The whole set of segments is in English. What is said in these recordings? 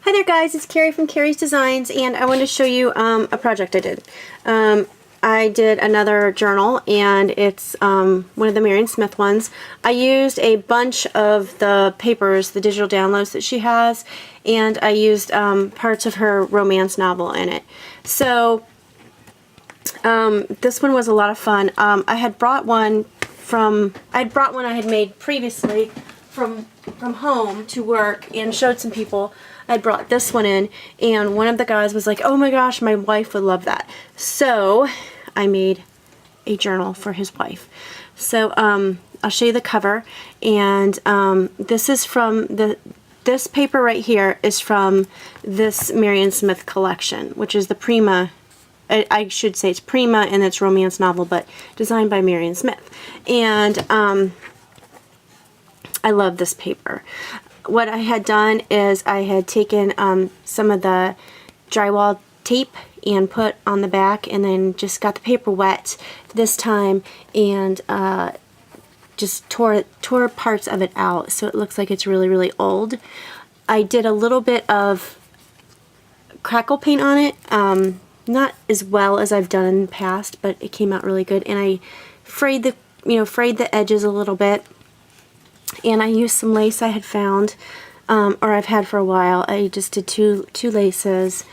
Hi there guys, it's Kerry from Kerry's Designs, and I want to show you a project I did. I did another journal, and it's one of the Marion Smith ones. I used a bunch of the papers, the digital downloads that she has, and I used parts of her romance novel in it. So this one was a lot of fun. I had brought one I had made previously from home to work and showed some people. I brought this one in, and one of the guys was like, oh my gosh, my wife would love that. So I made a journal for his wife. So I'll show you the cover, and this is from this paper right here is from this Marion Smith collection, which is the Prima. I should say it's Prima and it's romance novel, but designed by Marion Smith. And I love this paper. What I had done is I had taken some of the drywall tape and put on the back, and then just got the paper wet this time and just tore parts of it out so it looks like it's really, really old. I did a little bit of crackle paint on it, not as well as I've done in the past, but it came out really good. And I frayed the edges a little bit. And I used some lace I had found, or I've had for a while. I just did two laces.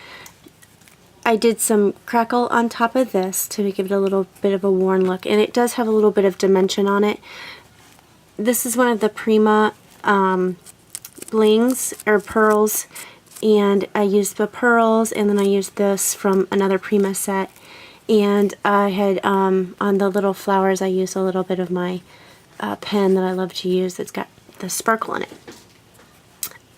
I did some crackle on top of this to give it a little bit of a worn look, and it does have a little bit of dimension on it. This is one of the Prima blings or pearls, and I used the pearls, and then I used this from another Prima set. And I had on the little flowers, I used a little bit of my pen that I love to use that's got the sparkle in it.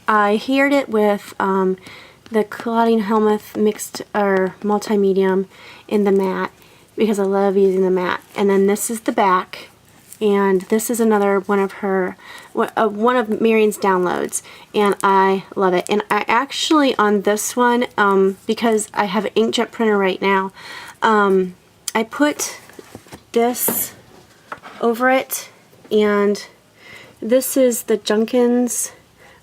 I heared it with the Claudine Helmuth mixed or multi-medium in the matte, because I love using the matte. And then this is the back, and this is another one of her one of Marion's downloads, and I love it. And I actually, on this one, because I have an inkjet printer right now, I put this over it. And this is the Junkins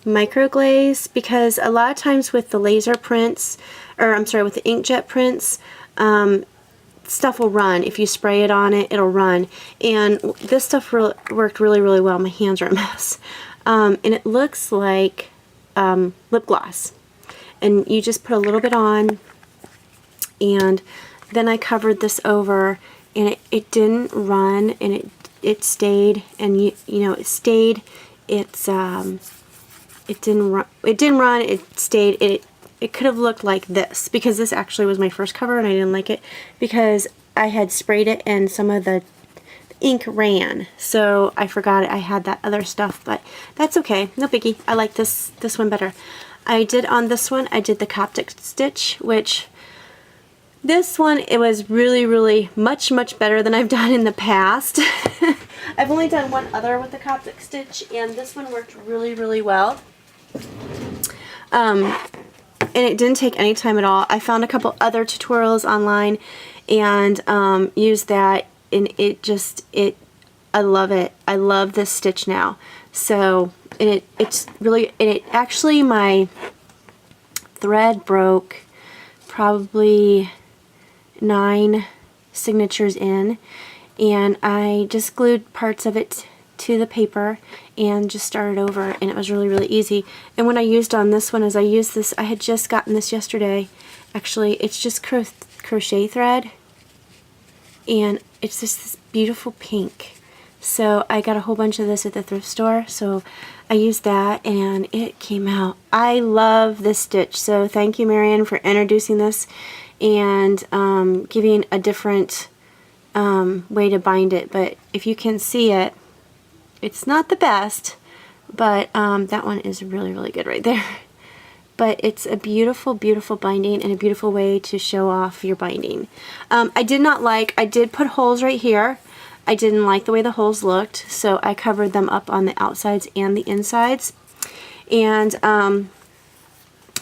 microglaze, because a lot of times with the laser prints, or I'm sorry, with the inkjet prints, stuff will run. If you spray it on it, it'll run. And this stuff worked really, really well. My hands are a mess. And it looks like lip gloss. And you just put a little bit on, and then I covered this over, and it didn't run, and it stayed, and you know, it stayed. It didn't run. It stayed. It could have looked like this, because this actually was my first cover, and I didn't like it because I had sprayed it and some of the ink ran. So I forgot I had that other stuff, but that's okay. No biggie. I like this one better. I did on this one, I did the Coptic stitch, which this one, it was really, really much better than I've done in the past. I've only done one other with the Coptic stitch, and this one worked really, really well. And it didn't take any time at all. I found a couple other tutorials online and used that, and I love it. I love this stitch now. So, and it's really, and it actually, my thread broke probably 9 signatures in, and I just glued parts of it to the paper and just started over, and it was really, really easy. And what I used on this one is I used this, I had just gotten this yesterday. Actually, it's just crochet thread, and it's just this beautiful pink. So I got a whole bunch of this at the thrift store, so I used that, and it came out. I love this stitch, so thank you, Marion, for introducing this and giving a different way to bind it. But if you can see it, it's not the best, but that one is really, really good right there. But it's a beautiful, beautiful binding, and a beautiful way to show off your binding. I did put holes right here. I didn't like the way the holes looked, so I covered them up on the outsides and the insides. And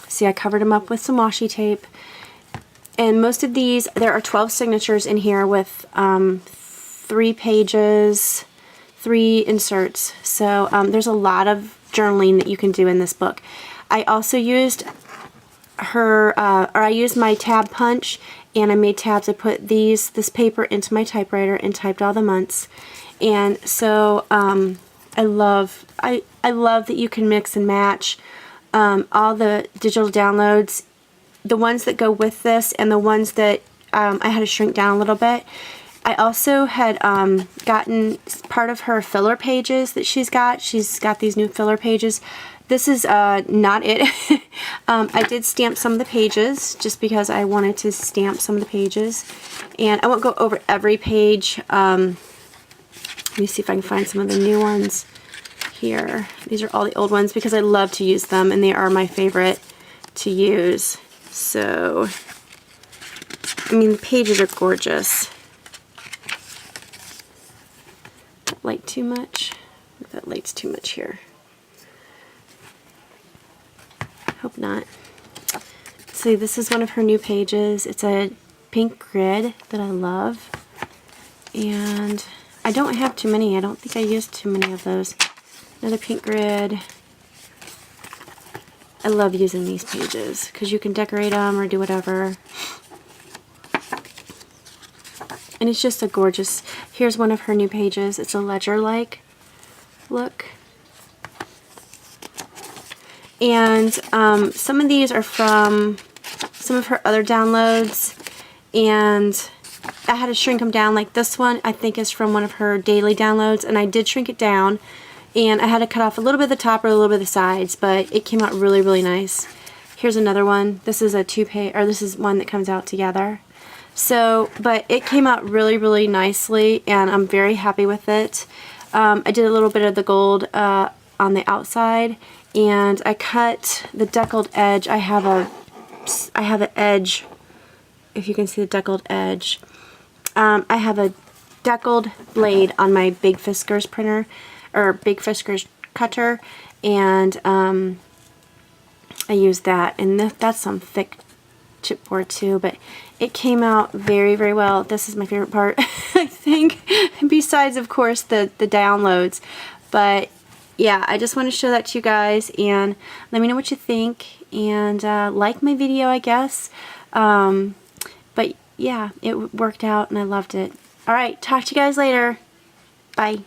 see, I covered them up with some washi tape. And most of these, there are 12 signatures in here with 3 pages, 3 inserts. So there's a lot of journaling that you can do in this book. I also used I used my tab punch, and I made tabs. I put this paper into my typewriter and typed all the months. And so I love that you can mix and match all the digital downloads, the ones that go with this and the ones that I had to shrink down a little bit. I also had gotten part of her filler pages that she's got. She's got these new filler pages. This is not it. I did stamp some of the pages just because I wanted to stamp some of the pages. And I won't go over every page. Let me see if I can find some of the new ones here. These are all the old ones because I love to use them, and they are my favorite to use. So, I mean, the pages are gorgeous. Light too much? That light's too much here. Hope not. See, this is one of her new pages. It's a pink grid that I love. And I don't have too many. I don't think I used too many of those. Another pink grid. I love using these pages because you can decorate them or do whatever. And it's just a gorgeous, here's one of her new pages. It's a ledger-like look. And some of these are from some of her other downloads. And I had to shrink them down. Like this one, I think is from one of her daily downloads. And I did shrink it down. And I had to cut off a little bit of the top or a little bit of the sides. But it came out really, really nice. Here's another one. This is a two-page, or this is one that comes out together. So, but it came out really, really nicely, and I'm very happy with it. I did a little bit of the gold on the outside, and I cut the deckled edge. I have an edge, if you can see the deckled edge. I have a deckled blade on my Big Fiskars printer, or Big Fiskars cutter, and I used that, and that's some thick chipboard too, but it came out very, very well. This is my favorite part, I think, besides, of course, the downloads. But yeah, I just want to show that to you guys, and let me know what you think, and like my video, I guess. But yeah, it worked out, and I loved it. Alright, talk to you guys later. Bye.